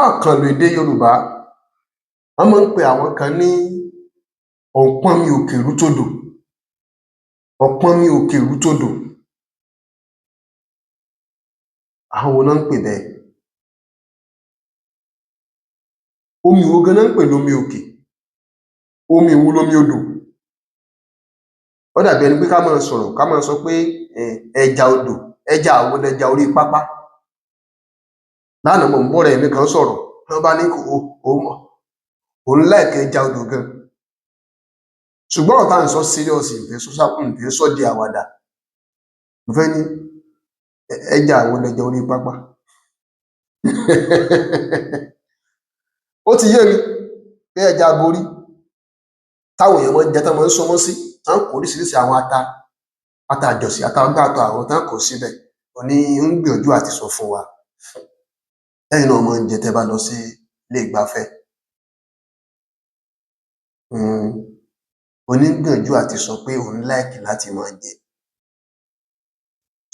àkànlò èdè Yorùbá wọ́n máa ń pe àwọn kan ní ọ̀pọnmi òkè rútòdò. Ọ̀pọnmi òkè rútòdò, àwọn wo náà ń pè bẹ́ẹ̀? Omi wo gan náà ń pè lómi òkè? Omi wo lomi odò? Ó dàbí ẹni pé ká máa sọ̀rọ̀ ká máa sọ pé ẹja odò, ẹja àwo lẹja orí pápá. Lánàá mò ń bọ́rẹ̀ẹ́ mi kan sọ̀rọ̀, ló bá ní òun láìkí ẹja odò gan, ṣùgbọ́n ọ̀rọ̀ tá à ń sọ serious, ǹfẹ́ sọ di àwàdà. Mo fẹ́ ní ẹja àwo lẹja orí pápá. Ó ti yé mi pé ẹja aborí táwọn èèyàn máa ń jẹ, tán máa ń sọmọ́ sí, tán kó oríṣiríṣi àwọn ata àjọsí, ata ọgbà, ata àwọn tán kó síbẹ̀. Ó ní ń gbìyànjú àti sọ fún wa, lẹ́yìn náà máa ń jẹ tẹ́ bá lọ sí ilé ìgbafẹ́. Onígbìyànjú àti sọ pé òun láìkì láti máa jẹ,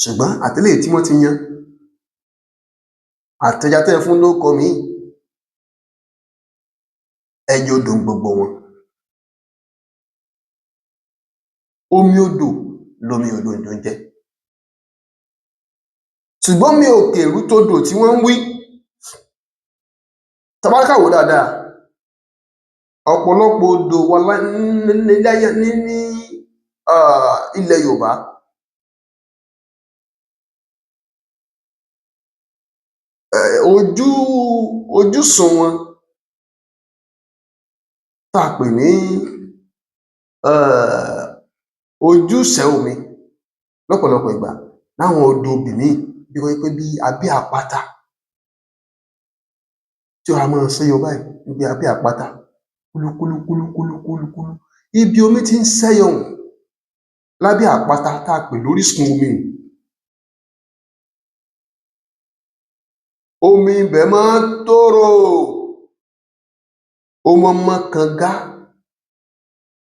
ṣùgbọ́n àtẹ́lẹ̀ tí wọ́n ti yan àtẹja tẹ́ fún lóko míì, ẹja odò ń gbogbo wọn. Omi odò lomi odò ń jẹ́, ṣùgbọ́n omi òkè rútòdò tí wọ́n ń wí, tá bá kà wò dáadáa, ọ̀pọ̀lọpọ̀ odò wà ní ilẹ̀ Yorùbá. Ojúsùn wọn tá a pè ní ojúsẹ̀ omi lọ́pọ̀lọpọ̀ ìgbà láwọn odò míì bí wọ́n pé bí abẹ́ àpáta tí ó máa ṣẹ́yọ báyìí, níbi abẹ́ àpáta kúlúkúlúkúlúkúlú, ibi omi ti ń ṣẹ́yọ lábẹ́ àpáta tá a pè lórísun omi, omi ibẹ̀ máa ń tòrò, ó máa ń mọ́ kanga,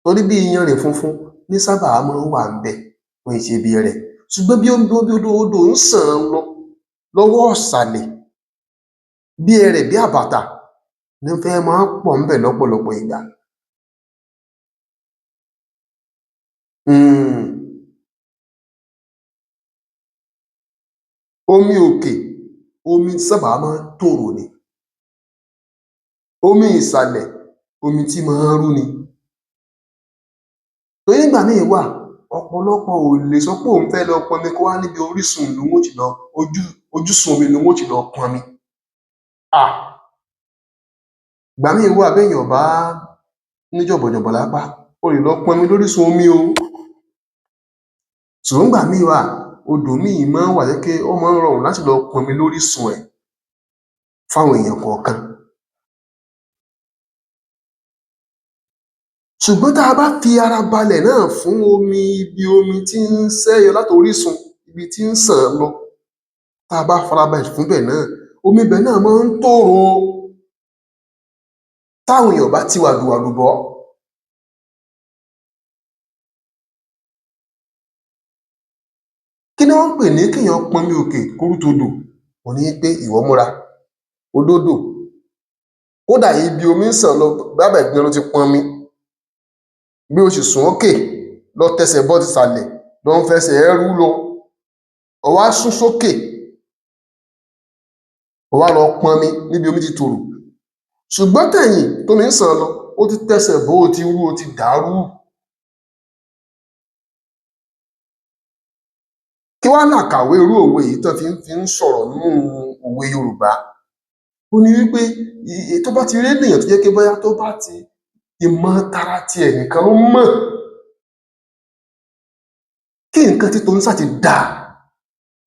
torí bí iyanrìn funfun ní sábà máa ń wà ńbẹ̀, wọn ì ṣe bí ẹrẹ̀. Ṣùgbọ́n bí odò ń ṣàn lọ lọ́wọ́ ìsàlẹ̀ bí ẹrẹ̀, bí àbàtà ní fẹ́ máa ń pọ̀ ńbẹ̀ lọ́pọ̀lọpọ̀ ìgbà. Omi òkè, omi sábà máa ń tòrò ni. Omi ìsàlẹ̀, omi tí máa ń rú ni. Torí nígbà míì wà, ọ̀pọ̀lọpọ̀ ò lè sọ pé òun fẹ́ lọ pọnmi kó wá níbi orísun lòun ó ti lọ, ojúsùn omi lòun ó ti lọ pọnmi. Ìgbà míì wà béèyàn ò bá ní jọ̀bọ̀jọ̀bọ̀ lápá, o lè lọ pọnmi lórísun omi o. Ṣùgbọ́n ìgbà míì wà, odò míì máa ń wà tó jẹ́ pé ó máa ń rọrùn láti lọ pọnmi lórísun ẹ̀ fáwọn èèyàn kọ̀ọ̀kan. Ṣùgbọ́n tá a bá fi ara balẹ̀ náà fún omi, ibi omi tí ń ṣẹ́yọ látorísun, ibi tí ń ṣàn lọ, tá a bá farabalẹ̀ fúnbẹ̀ náà, omi ibẹ̀ náà máa ń tòrò táwọn èèyàn ò bá ti wàdùwàdù bọ́. Kí ni wọ́n ń pè ní kéèyàn pọnmi òkè kó rútòdò? Òun ni pé ìwọ múra, o dódò, kódà ibi omi ń ṣàn lọ bábà ìgbẹ́ ló ti pọnmi, bí o sì sún òkè lọ tẹsẹ̀ bọ́ tìsàlẹ̀ lọ ń fẹsẹ̀ ẹ́ rú lọ, o wá sún sókè, o wá lọ pọnmi níbi omi ti tòrò. Ṣùgbọ́n tẹ̀yìn tómi ń ṣàn lọ, ó ti tẹsẹ̀ bọ́, ó ti rú, ó ti dàrú. Kí wá làkàwé irú òwe yìí tán fi ń sọ̀rọ̀ nínú òwe Yorùbá? Ó ní wípé tó bá ti rí ènìyàn tó jẹ́ pé bóyá tó bá ti ìmọ̀ tara tiẹ̀ nìkan ló mọ̀, kí nǹkan tí tòun ṣáà ti dáa,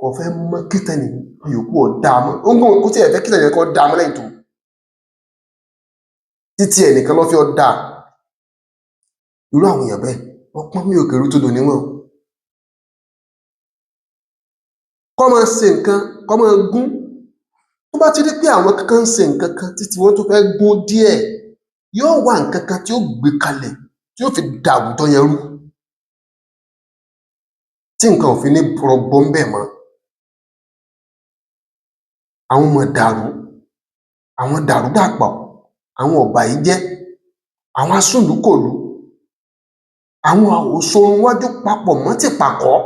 kò fẹ́ mọ̀ kí tẹnì yòókù ó dáa mọ́. Kò tiẹ̀ fẹ́ kí tẹnì kan dáa mọ́ lẹ́yìn tòun, títí ẹ̀ nìkan ló fẹ́ ó dáa. Irú àwọn èèyàn bẹ́ẹ̀, ọpọ́nmi òkè rútòdò ni wọ́n. Kọ́ máa ṣe nǹkan, kọ́ máa gún, tó bá ti rí pé àwọn kan ń ṣe nǹkan kan títí wọ́n tó fẹ́ gún díẹ̀, yóò wá nǹkan kan tí ó gbé kalẹ̀ tí ó fi da àwùjọ yẹn rú, tí nǹkan ò fi ní rọgbọ ńbẹ̀ mọ́. Àwọn ọmọ dàrú, àwọn dàrúdàpọ̀, àwọn ọ̀bàyéjẹ́, àwọn asúlùúkòlú, àwọn òṣòrunwájú papọ̀ mọ́ tìpàkọ́.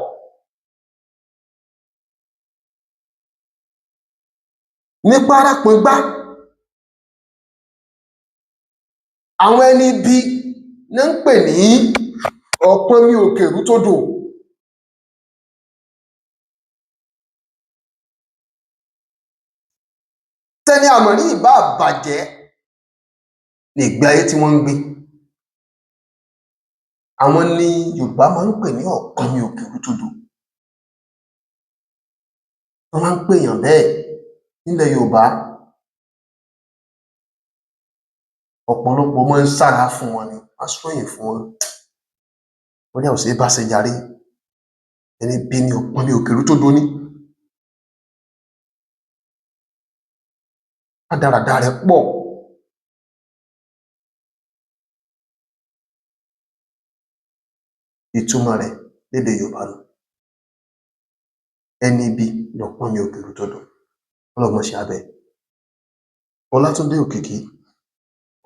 ní párápọngbá àwọn ẹni ibi ní ń pè ní ọ̀pọnmi òkèrútòdò. tẹni àmọ̀rí ìbá bàjẹ́ ní ìgbé ayé tí wọ́n ń gbé, àwọn ni Yorùbá máa ń pè ní ọ̀pọnmi òkèrútòdò. wọ́n máa ń pèèyàn bẹ́ẹ̀ nílẹ̀ Yorùbá. ọ̀pọ̀lọpọ̀ máa ń sára fún wọn ni, wọ́n á sóyìn fún wọn. wọ́n ní a ò ṣeé bá ṣe jàre, ẹni bí ní ọ̀pọnmi òkèrútòdò ní. rádaràda rẹ̀ pọ̀. ìtumọ̀ rẹ̀ lédè Yorùbá nù. ẹni ibi ní ọ̀pọnmi òkèrútòdò. ọlọ́mọ ṣe abẹ. Ọlátúndé Òkìkí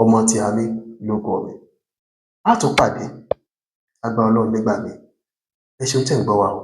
ọmọ Tìámí lórúkọ mi. á tún pàdé lágbára Ọlọ́run nígbà míì. ẹ ṣeun tẹ́ ń gbọ́ wa o.